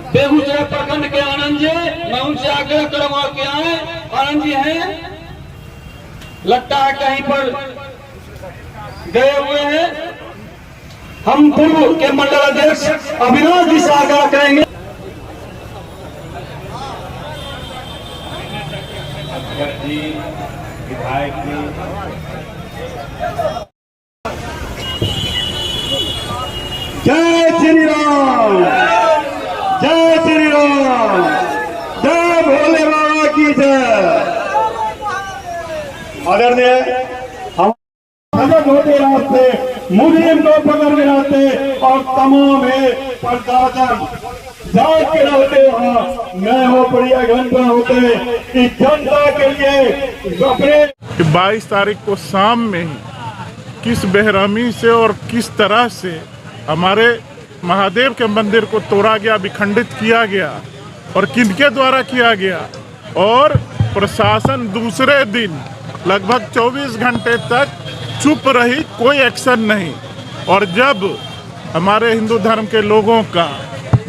बेगूसराय प्रखंड के आनंद जी, मैं उनसे आग्रह करूंगा कि आए। आनंद जी हैं, लगता है कहीं पर गए हुए हैं। हम पूर्व के मंडल अध्यक्ष अविनाश जी से आग्रह करेंगे। जी, विधायक जी, जय श्री राम, जय श्री राम, जय भोले बाबा की जय। आदरणीय हम होते रास्ते मुहिम को पकड़ के रहते और तमाम है प्रशासन जाग के रहते वहाँ मैं हो बढ़िया घंटा होते कि जनता के लिए अपने 22 तारीख को शाम में ही किस बेरहमी से और किस तरह से हमारे महादेव के मंदिर को तोड़ा गया, विखंडित किया गया और किनके द्वारा किया गया। और प्रशासन दूसरे दिन लगभग 24 घंटे तक चुप रही, कोई एक्शन नहीं। और जब हमारे हिंदू धर्म के लोगों का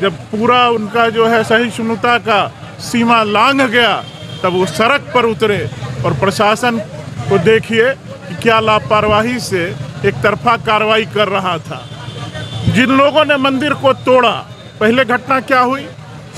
जब पूरा उनका जो है सहिष्णुता का सीमा लांघ गया, तब वो सड़क पर उतरे। और प्रशासन को देखिए कि क्या लापरवाही से एक तरफा कार्रवाई कर रहा था। जिन लोगों ने मंदिर को तोड़ा, पहले घटना क्या हुई,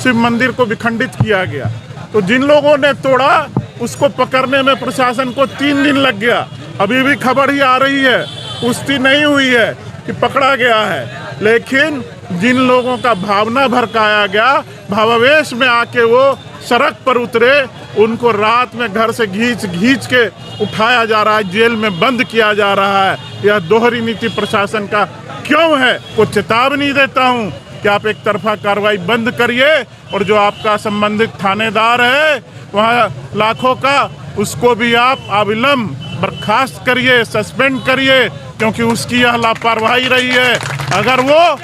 शिव मंदिर को विखंडित किया गया। तो जिन लोगों ने तोड़ा उसको पकड़ने में प्रशासन को 3 दिन लग गया। अभी भी खबर ही आ रही है, पुष्टि नहीं हुई है कि पकड़ा गया है। लेकिन जिन लोगों का भावना भड़काया गया, भावावेश में आके वो सड़क पर उतरे, उनको रात में घर से घींच के उठाया जा रहा है, जेल में बंद किया जा रहा है। यह दोहरी नीति प्रशासन का क्यों है? को चेतावनी देता हूं कि आप एक तरफा कार्रवाई बंद करिए और जो आपका संबंधित थानेदार है वहां लाखों का, उसको भी आप अविलंब बर्खास्त करिए, सस्पेंड करिए, क्योंकि उसकी यह लापरवाही रही है। अगर वो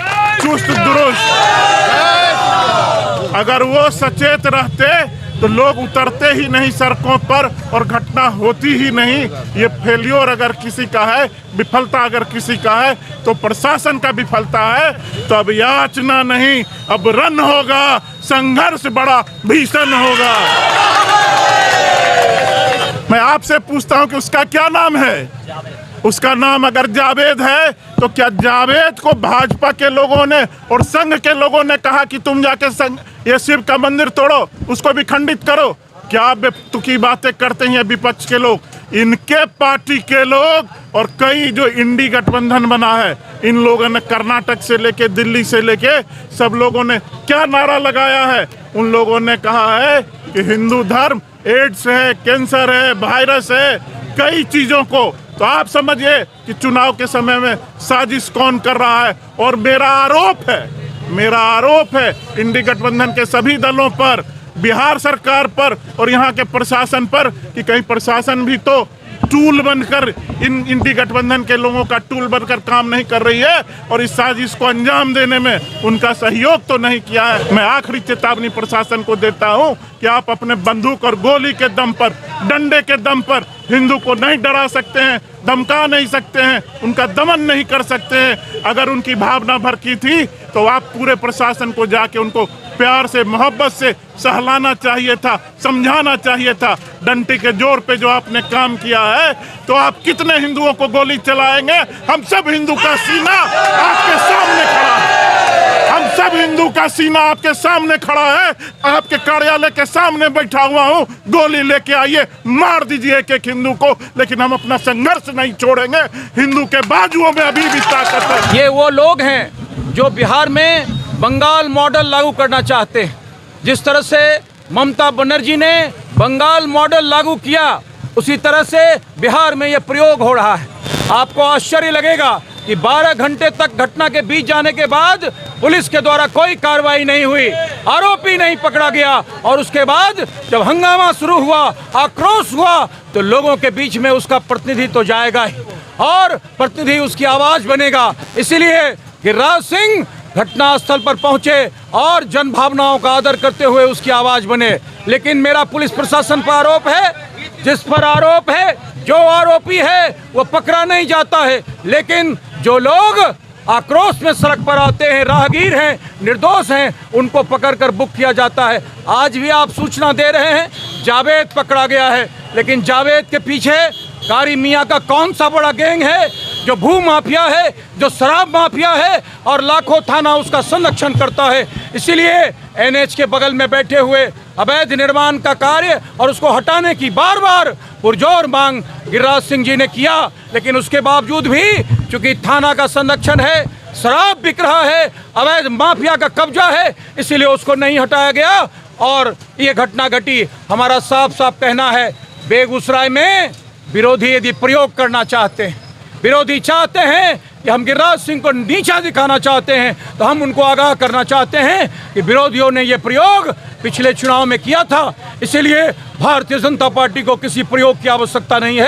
चुस्त दुरुस्त, अगर वो सचेत रहते तो लोग उतरते ही नहीं सड़कों पर और घटना होती ही नहीं। ये फेल्योर अगर किसी का है, विफलता अगर किसी का है, तो प्रशासन का विफलता है। तो अब याचना नहीं, अब रन होगा, संघर्ष बड़ा भीषण होगा। मैं आपसे पूछता हूं कि उसका क्या नाम है? उसका नाम अगर जावेद है तो क्या जावेद को भाजपा के लोगों ने और संघ के लोगों ने कहा कि तुम जाके संघ ये शिव का मंदिर तोड़ो, उसको भी खंडित करो? क्या बेतुकी बातें करते हैं विपक्ष के लोग, इनके पार्टी के लोग और कई जो इंडी गठबंधन बना है, इन लोगों ने कर्नाटक से लेके दिल्ली से लेके सब लोगों ने क्या नारा लगाया है? उन लोगों ने कहा है कि हिंदू धर्म एड्स है, कैंसर है, वायरस है, कई चीज़ों को। तो आप समझिए कि चुनाव के समय में साजिश कौन कर रहा है। और मेरा आरोप है इंडी गठबंधन के सभी दलों पर, बिहार सरकार पर और यहाँ के प्रशासन पर कि कहीं प्रशासन भी तो टूल बनकर इंडी गठबंधन के लोगों का टूल बनकर काम नहीं कर रही है और इस साजिश को अंजाम देने में उनका सहयोग तो नहीं किया है। मैं आखिरी चेतावनी प्रशासन को देता हूं कि आप अपने बंदूक और गोली के दम पर, डंडे के दम पर हिंदू को नहीं डरा सकते हैं, धमका नहीं सकते हैं, उनका दमन नहीं कर सकते हैं। अगर उनकी भावना भड़की थी तो आप पूरे प्रशासन को जाके उनको प्यार से, मोहब्बत से सहलाना चाहिए था, समझाना चाहिए था। डंडे के जोर पे जो आपने काम किया है, तो आप कितने हिंदुओं को गोली चलाएंगे? हम सब हिंदू का सीना आपके सामने खड़ा है, हम सब हिंदू का सीना आपके सामने खड़ा है। आपके कार्यालय के सामने बैठा हुआ हूँ, गोली लेके आइए, मार दीजिए एक एक हिंदू को, लेकिन हम अपना संघर्ष नहीं छोड़ेंगे। हिंदू के बाजुओं में अभी भी ताकत है। ये वो लोग हैं जो बिहार में बंगाल मॉडल लागू करना चाहते हैं। जिस तरह से ममता बनर्जी ने बंगाल मॉडल लागू किया, उसी तरह से बिहार में ये प्रयोग हो रहा है। आपको आश्चर्य लगेगा कि 12 घंटे तक घटना के बीत जाने के बाद पुलिस के द्वारा कोई कार्रवाई नहीं हुई, आरोपी नहीं पकड़ा गया। और उसके बाद जब हंगामा शुरू हुआ, आक्रोश हुआ, तो लोगों के बीच में उसका प्रतिनिधि तो जाएगा ही और प्रतिनिधि उसकी आवाज बनेगा। इसीलिए गिरिराज सिंह घटनास्थल पर पहुंचे और जन भावनाओं का आदर करते हुए उसकी आवाज बने। लेकिन मेरा पुलिस प्रशासन पर आरोप है, जिस पर आरोप है, जो आरोपी है वो पकड़ा नहीं जाता है। लेकिन जो लोग आक्रोश में सड़क पर आते हैं, राहगीर हैं, निर्दोष हैं, उनको पकड़कर बुक किया जाता है। आज भी आप सूचना दे रहे हैं जावेद पकड़ा गया है, लेकिन जावेद के पीछे कारी मियाँ का कौन सा बड़ा गैंग है जो भू माफिया है, जो शराब माफिया है और लाखों थाना उसका संरक्षण करता है। इसीलिए एनएच के बगल में बैठे हुए अवैध निर्माण का कार्य और उसको हटाने की बार बार पुरजोर मांग गिरिराज सिंह जी ने किया, लेकिन उसके बावजूद भी चूंकि थाना का संरक्षण है, शराब बिक रहा है, अवैध माफिया का कब्जा है, इसीलिए उसको नहीं हटाया गया और ये घटना घटी। हमारा साफ साफ कहना है, बेगूसराय में विरोधी यदि प्रयोग करना चाहते हैं, विरोधी चाहते हैं कि हम गिरिराज सिंह को नीचा दिखाना चाहते हैं, तो हम उनको आगाह करना चाहते हैं कि विरोधियों ने ये प्रयोग पिछले चुनाव में किया था, इसलिए भारतीय जनता पार्टी को किसी प्रयोग की आवश्यकता नहीं है।